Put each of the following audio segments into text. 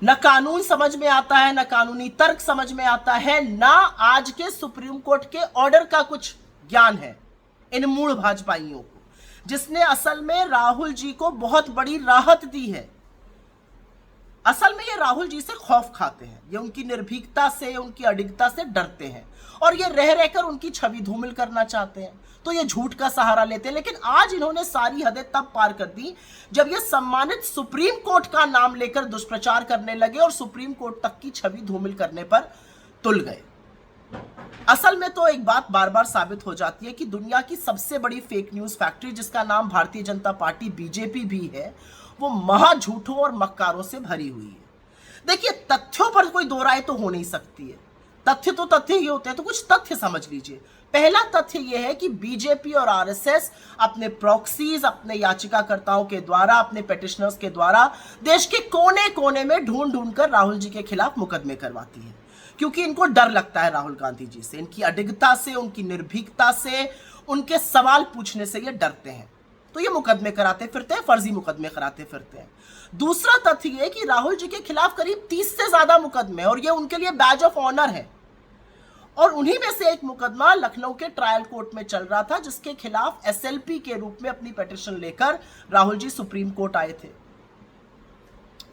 न कानून समझ में आता है, न कानूनी तर्क समझ में आता है, ना आज के सुप्रीम कोर्ट के ऑर्डर का कुछ ज्ञान है इन मूढ़ भाजपाइयों को, जिसने असल में राहुल जी को बहुत बड़ी राहत दी है। असल में ये राहुल जी से खौफ खाते हैं, ये उनकी निर्भीकता से, उनकी अडिगता से डरते हैं, और ये रह रहकर उनकी छवि धूमिल करना चाहते हैं, तो ये झूठ का सहारा लेते हैं। लेकिन आज इन्होंने सारी हदें तब पार कर दी जब ये सम्मानित सुप्रीम कोर्ट का नाम लेकर दुष्प्रचार करने लगे और सुप्रीम कोर्ट तक की छवि धूमिल करने पर तुल गए। असल में तो एक बात बार बार साबित हो जाती है कि दुनिया की सबसे बड़ी फेक न्यूज फैक्ट्री, जिसका नाम भारतीय जनता पार्टी बीजेपी भी है, वो महा झूठों और मक्कारों से भरी हुई है। देखिए, तथ्यों पर कोई दो राय तो हो नहीं सकती है, तथ्य तो तथ्य ही होते हैं, तो कुछ तथ्य समझ लीजिए। पहला तथ्य यह है कि बीजेपी और आरएसएस अपने प्रॉक्सीज, अपने याचिकाकर्ताओं के द्वारा, अपने पेटिशनर्स के द्वारा देश के कोने कोने में ढूंढ ढूंढ कर राहुल जी के खिलाफ मुकदमे करवाती है, क्योंकि इनको डर लगता है राहुल गांधी जी से, इनकी अडिगता से, उनकी निर्भीकता से, उनके सवाल पूछने से ये डरते हैं, तो ये मुकदमे कराते फिरते हैं, फर्जी मुकदमे कराते फिरते हैं। दूसरा तथ्य ये कि राहुल जी के खिलाफ करीब 30 से ज्यादा मुकदमे, और ये उनके लिए बैज ऑफ ऑनर है, और उन्हीं में से एक मुकदमा लखनऊ के ट्रायल कोर्ट में चल रहा था, जिसके खिलाफ एसएलपी के रूप में अपनी पिटीशन लेकर राहुल जी सुप्रीम कोर्ट आए थे।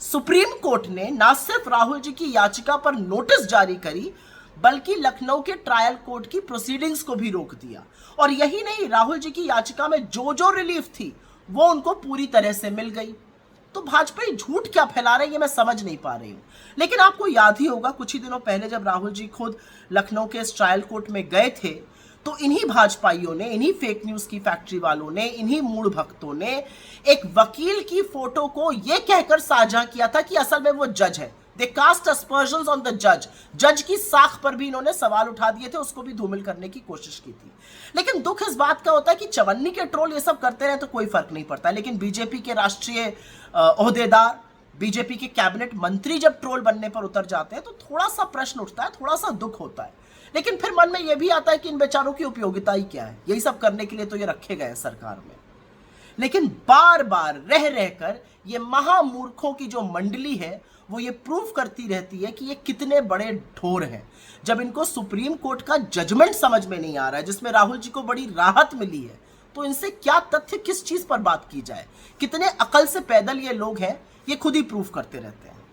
सुप्रीम कोर्ट ने न सिर्फ राहुल जी की याचिका पर नोटिस जारी करी, बल्कि लखनऊ के ट्रायल कोर्ट की प्रोसीडिंग्स को भी रोक दिया। और यही नहीं, राहुल जी की याचिका में जो जो रिलीफ थी वो उनको पूरी तरह से मिल गई। तो भाजपा झूठ क्या फैला रहे हैं ये मैं समझ नहीं पा रही हूं। लेकिन आपको याद ही होगा, कुछ ही दिनों पहले जब राहुल जी खुद लखनऊ के इस ट्रायल कोर्ट में गए थे, तो इन्हीं भाजपाइयों ने, इन्हीं फेक न्यूज की फैक्ट्री वालों ने, इन्हीं मूढ़ भक्तों ने एक वकील की फोटो को यह कहकर साझा किया था कि असल में वो जज है। दे cast aspersions on the judge। जज की साख पर भी इन्होंने सवाल उठा दिए थे, उसको भी धूमिल करने की कोशिश की थी। लेकिन दुख इस बात का होता है कि चवन्नी के ट्रोल ये सब करते रहे तो कोई फर्क नहीं पड़ता, लेकिन बीजेपी के राष्ट्रीय ओहदेदार, बीजेपी के कैबिनेट मंत्री जब ट्रोल बनने पर उतर जाते हैं तो थोड़ा सा प्रश्न उठता है, थोड़ा सा दुख होता है। लेकिन फिर मन में यह भी आता है कि इन बेचारों की उपयोगिता ही क्या है, यही सब करने के लिए तो ये रखे गए सरकार में। लेकिन बार बार रह रहकर ये महामूर्खों की जो मंडली है वो ये प्रूव करती रहती है कि ये कितने बड़े ढोर हैं। जब इनको सुप्रीम कोर्ट का जजमेंट समझ में नहीं आ रहा है, जिसमें राहुल जी को बड़ी राहत मिली है, तो इनसे क्या तथ्य, किस चीज पर बात की जाए। कितने अकल से पैदल ये लोग हैं, ये खुद ही प्रूव करते रहते हैं।